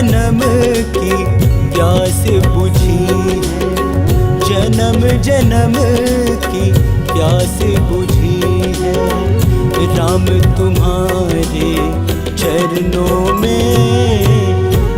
जन्म की प्यास बुझी है, जन्म जन्म की प्यास बुझी है। राम तुम्हारे चरणों में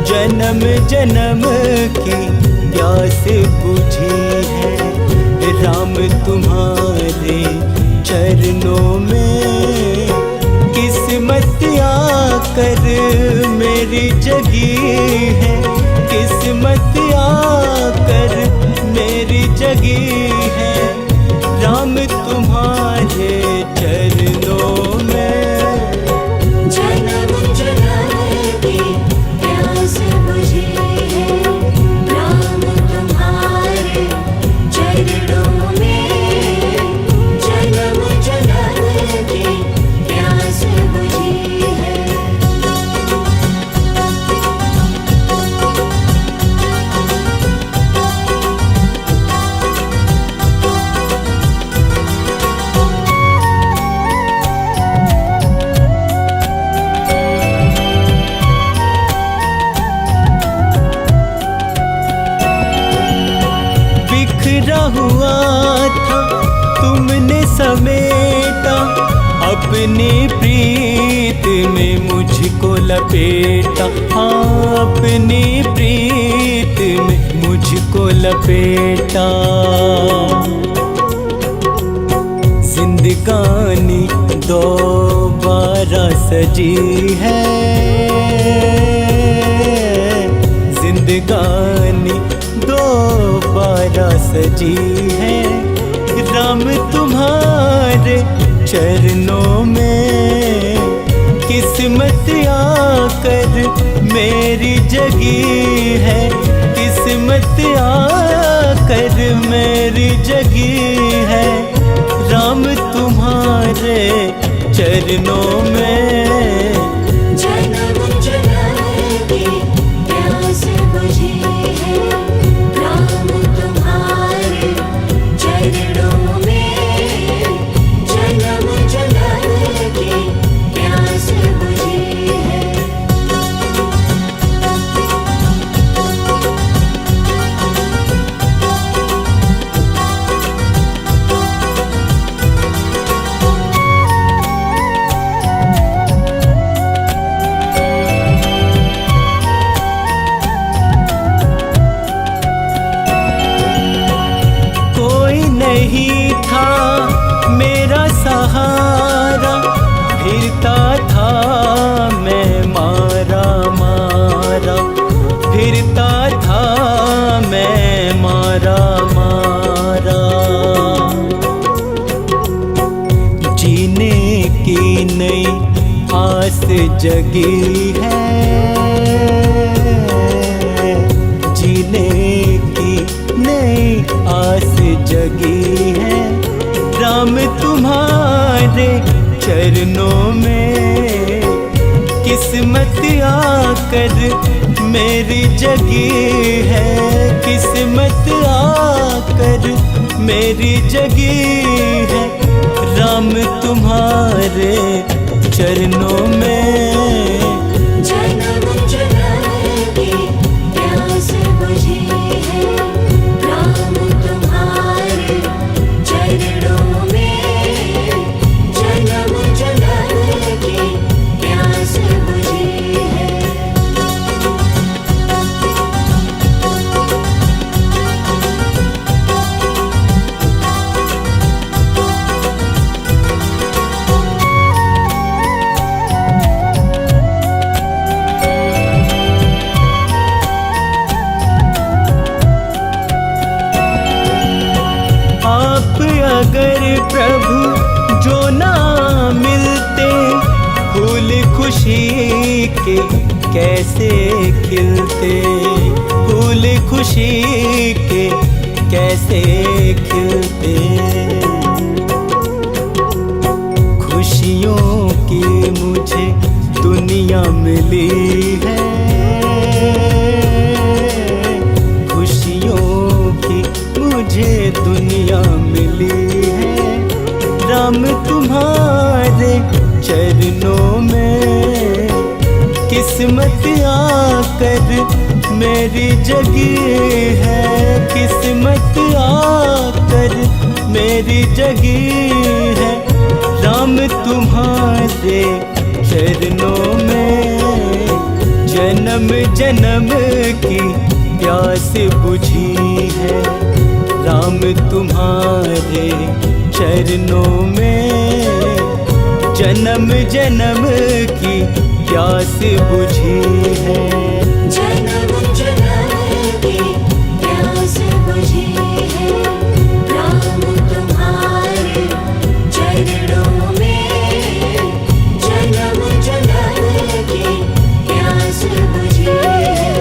जन्म जन्म की प्यास बुझी है। राम तुम्हारे चरणों में किस्मत आकर मेरी जगी है, किस्मत आकर मेरी जगी है। राम तुम्हारे चरणों में जन्म जन्म की प्यास बुझी है। राम तुम्हारे चरणों में जन्म जन्म की प्यास बुझी है। बिखरा हुआ था तुमने समेटा, अपनी प्रीत में मुझको लपेटा। हाँ, अपनी प्रीत में मुझको लपेटा। जिंदगानी दोबारा सजी है, जिंदगानी दोबारा सजी है। राम तुम्हारे चरणों में किस्मत आकर मेरी जगी है, किस्मत आकर मेरी जगी है। राम तुम्हारे चरणों में जन्म जन्म की प्यास बुझी है। राम तुम्हारे चरणों में जन्म जन्म की प्यास बुझी है। नहीं था मेरा सहारा, फिरता था मैं मारा मारा, फिरता था मैं मारा मारा। जीने की नई आस जगी है, जीने की नई आस जगी है। राम तुम्हारे चरणों में किस्मत आकर मेरी जगी है, किस्मत आकर मेरी जगी है। राम तुम्हारे चरणों में जन्म जन्म की प्यास बुझी है। राम तुम्हारे चरणों में जन्म जन्म की प्यास बुझी है। अगर प्रभु जो ना मिलते, फूल खुशी के कैसे खिलते, फूल खुशी के कैसे खिलते। खुशियों की मुझे दुनिया मिली है, खुशियों की मुझे दुनिया मिली है। राम तुम्हारे चरणों में किस किस्मत आकर मेरी जगी है, किस्मत आकर मेरी जगी है। राम तुम्हारे चरणों में जन्म जन्म की प्यास बुझी है। राम तुम्हारे चरणों में जन्म जन्म की प्यास बुझी है। जन्म जन्म की प्यास बुझी है। राम तुम्हारे चरणों में जन्म जन्म की प्यास बुझी है।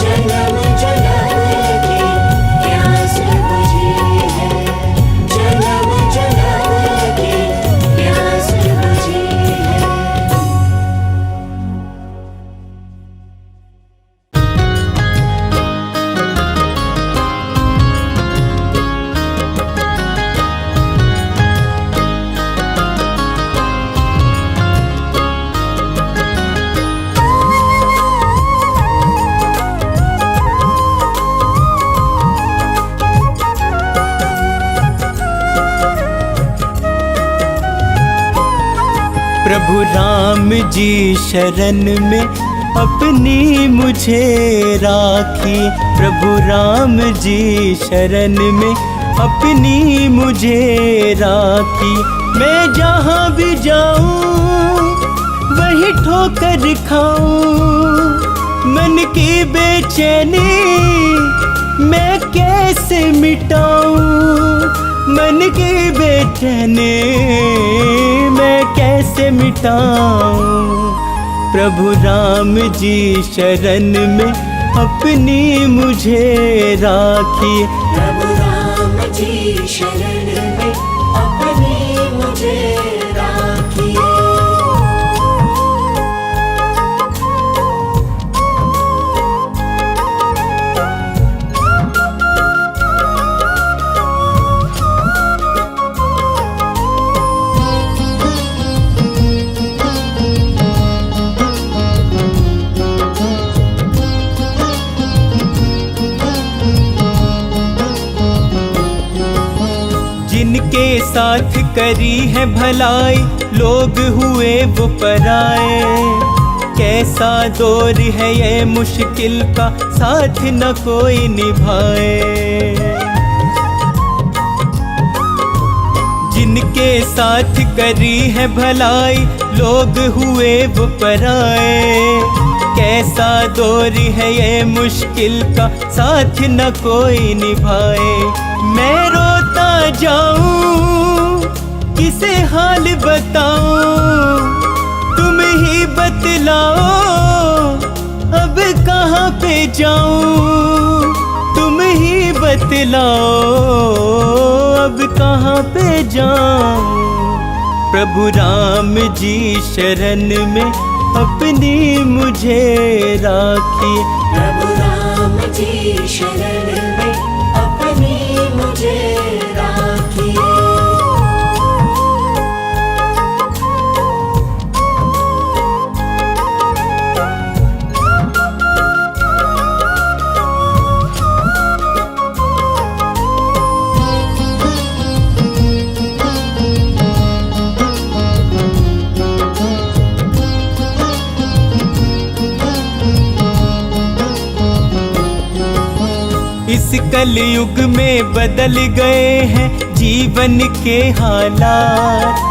जन्म जन्म की प्यास बुझी है। जन्म जन्म की प्यास बुझी है। प्रभु राम जी शरण में अपनी मुझे राखी। प्रभु राम जी शरण में अपनी मुझे राखी। मैं जहाँ भी जाऊँ वही ठोकर खाऊं। मन की बेचैनी मैं कैसे मिटाऊं। मन की बेचैनी मैं कैसे मिटाऊं। प्रभु राम जी शरण में अपनी मुझे राखी। प्रभु राम जी शरण में अपनी मुझे राखी। जिनके साथ करी है भलाई लोग हुए वो पराए। कैसा दौर है ये मुश्किल का साथ न कोई निभाए। जिनके साथ करी है भलाई लोग हुए वो पराए। कैसा दौर है ये मुश्किल का साथ न कोई निभाए। मैं रोता जाऊं किसे हाल बताऊं। तुम ही बतलाओ अब कहाँ पे जाऊं। तुम ही बतलाओ अब कहाँ पे जाऊं। प्रभु राम जी शरण में अपनी मुझे राखी। प्रभु राम जी शरण में अपनी मुझे राखी। इस कलयुग में बदल गए हैं जीवन के हालात।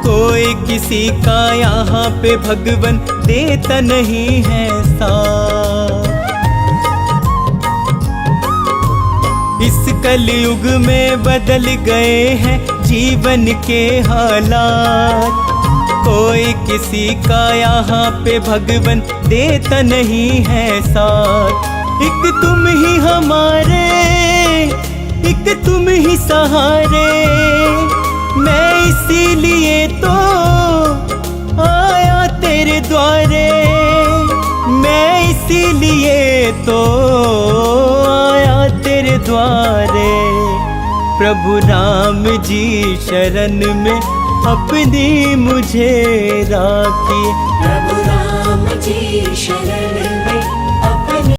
कोई किसी का यहाँ पे भगवन देता नहीं है साथ। इस कलयुग में बदल गए हैं जीवन के हालात। कोई किसी का यहाँ पे भगवन देता नहीं है साथ। एक तुम ही हमारे, एक तुम ही सहारे। मैं इसीलिए तो आया तेरे द्वारे। मैं इसीलिए तो आया तेरे द्वारे। प्रभु राम जी शरण में अपनी मुझे राखी। प्रभु राम जी जी शरण